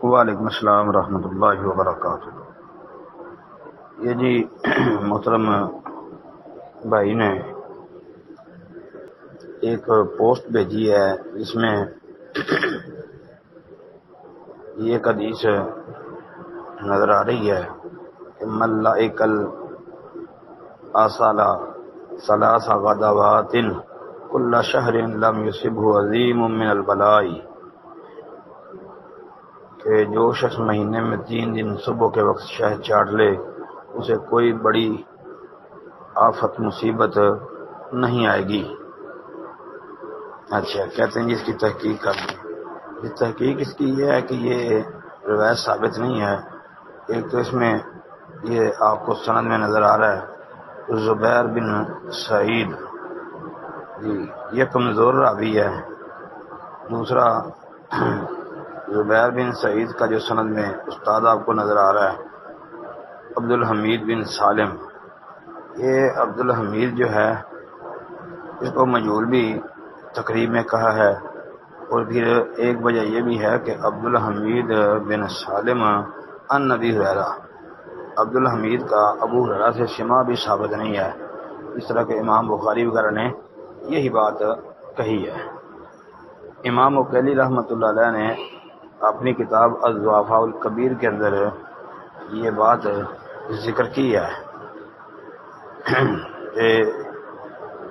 وعلیکم السلام ورحمۃ اللہ وبرکاتہ۔ یہ جی محترم بھائی نے ایک پوسٹ بھیجی ہے جس میں یہ حدیث نظر آ رہی ہے کہ من لائق الاصال ثلاث غدوات کل شہر لم یصبہ عظیم من البلاء، کہ جو شخص مہینے میں 3 دن صبح کے وقت شہد چاٹ لے اسے کوئی بڑی آفت مصیبت نہیں آئے گی۔ اچھا، کہتے ہیں جس کی تحقیق کر لیں۔ یہ تحقیق اس کی یہ ہے کہ یہ روایت ثابت نہیں ہے۔ ایک تو اس میں یہ آپ کو سند میں نظر آ رہا ہے زبیر بن سعید، جی یہ کمزور راوی ہے۔ دوسرا زبیر بن سعید کا جو سند میں استاد آپ کو نظر آ رہا ہے عبدالحمید بن سالم، یہ عبدالحمید جو ہے اس کو مجہول بھی تقریب میں کہا ہے، اور پھر ایک وجہ یہ بھی ہے کہ عبدالحمید بن سالم عن ابی ہریرہ، عبدالحمید کا ابو ہریرہ سے سماع بھی ثابت نہیں ہے۔ اس طرح کہ امام بخاری وغیرہ نے یہی بات کہی ہے۔ امام عقیلی رحمۃ اللہ علیہ نے اپنی کتاب الضعفاء الکبیر کے اندر یہ بات ذکر کی ہے کہ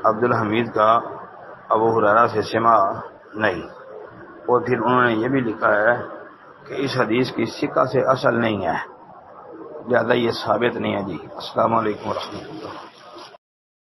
عبدالحمید کا ابو ہریرہ سے سماع نہیں، اور پھر انہوں نے یہ بھی لکھا ہے کہ اس حدیث کی ثقہ سے اصل نہیں ہے، لہذا یہ ثابت نہیں ہے۔ جی السلام علیکم ورحمۃ اللہ۔